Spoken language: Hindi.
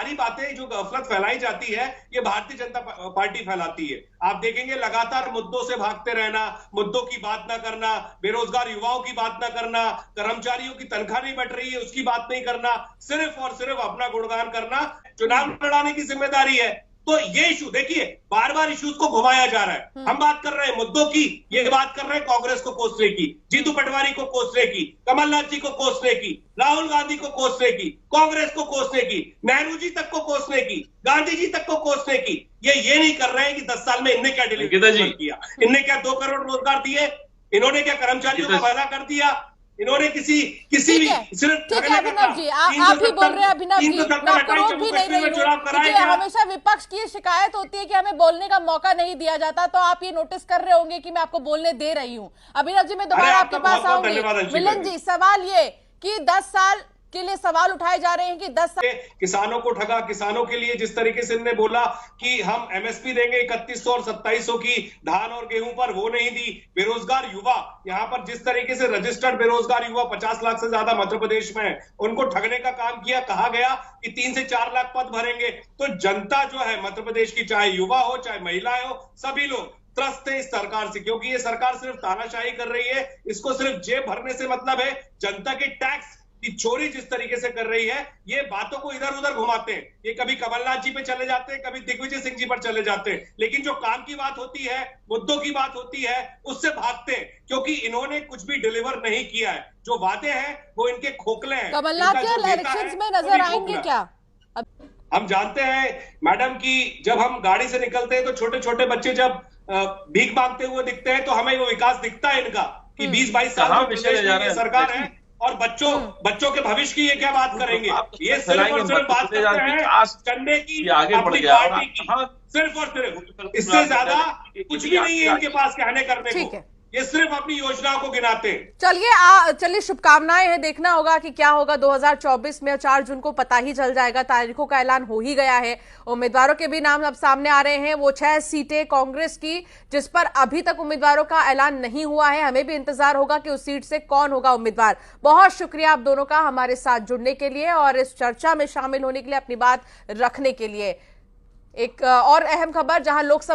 सारी बातें जो गफलत फैलाई जाती है ये भारतीय जनता पार्टी फैलाती है। आप देखेंगे लगातार मुद्दों से भागते रहना, मुद्दों की बात ना करना, बेरोजगार युवाओं की बात ना करना, कर्मचारियों की तनख्वाह नहीं बढ़ रही है उसकी बात नहीं करना, सिर्फ और सिर्फ अपना गुणगान करना। चुनाव लड़ाने की जिम्मेदारी है। तो ये इशू देखिए, बार बार इश्यूज को घुमाया जा रहा है। हम बात कर रहे हैं मुद्दों की, ये बात कर रहे हैं कांग्रेस को कोसने की, जीतू पटवारी को कोसने की, कमलनाथ जी को कोसने की, राहुल गांधी को कोसने की, कांग्रेस को कोसने की, नेहरू जी तक को कोसने की, गांधी जी तक को कोसने की। ये नहीं कर रहे हैं कि 10 साल में इनने क्या डिलीवर किया, इनने क्या 2 करोड़ रोजगार दिए, इन्होंने क्या कर्मचारियों का भला कर दिया, इन्होंने किसी भी सिर्फ ठीक है अभिनव जी, आप भी बोल रहे हैं अभिनव जी, मैं आपको रोक भी नहीं रही हूँ। हमेशा विपक्ष की शिकायत होती है कि हमें बोलने का मौका नहीं दिया जाता, तो आप ये नोटिस कर रहे होंगे कि मैं आपको बोलने दे रही हूँ। अभिनव जी मैं दोबारा आपके पास आऊंगी। मिलन जी, सवाल ये कि 10 साल के लिए सवाल उठाए जा रहे हैं कि 10 साल किसानों को ठगा, किसानों के लिए जिस तरीके से इन्होंने बोला कि हम एमएसपी देंगे 3100 और 2700 की धान और गेहूं पर, वो नहीं दी। बेरोजगार युवा, यहाँ पर जिस तरीके से रजिस्टर्ड बेरोजगार युवा 50 लाख से ज्यादा मध्य प्रदेश में है, उनको ठगने का काम किया। कहा गया कि 3 से 4 लाख पद भरेंगे। तो जनता जो है मध्य प्रदेश की, चाहे युवा हो चाहे महिलाएं हो, सभी लोग त्रस्त है इस सरकार से, क्योंकि ये सरकार सिर्फ तानाशाही कर रही है। इसको सिर्फ जेब भरने से मतलब है। जनता के टैक्स की चोरी जिस तरीके से कर रही है, ये बातों को इधर उधर घुमाते हैं। ये कभी कमलनाथ जी पे चले जाते हैं, कभी दिग्विजय सिंह जी पर चले जाते हैं, लेकिन जो काम की बात होती है, मुद्दों की बात होती है, उससे भागते हैं, क्योंकि इन्होंने कुछ भी डिलीवर नहीं किया है। जो वादे हैं वो इनके खोखले हैं। कमलनाथ जी इलेक्शंस में नजर आएंगे क्या? हम जानते हैं मैडम कि जब हम गाड़ी से निकलते हैं तो छोटे छोटे बच्चे जब भीख मांगते हुए दिखते हैं तो हमें वो विकास दिखता है इनका कि 20-22 साल में सरकार है और बच्चों के भविष्य की ये क्या बात करेंगे। ये सिर्फ और सिर्फ बात करते हैं चंदे की, अपनी पार्टी की, सिर्फ और सिर्फ। इससे ज्यादा कुछ भी नहीं है इनके पास कहने करने को। ये सिर्फ अपनी योजनाओं को गिनाते हैं। चलिए शुभकामनाएं हैं। देखना होगा कि क्या होगा 2024 में। 4 जून को पता ही चल जाएगा, तारीखों का ऐलान हो ही गया है। उम्मीदवारों के भी नाम अब सामने आ रहे हैं। वो 6 सीटें कांग्रेस की, जिस पर अभी तक उम्मीदवारों का ऐलान नहीं हुआ है। हमें भी इंतजार होगा कि उस सीट से कौन होगा उम्मीदवार। बहुत शुक्रिया आप दोनों का हमारे साथ जुड़ने के लिए और इस चर्चा में शामिल होने के लिए, अपनी बात रखने के लिए। एक और अहम खबर, जहां लोकसभा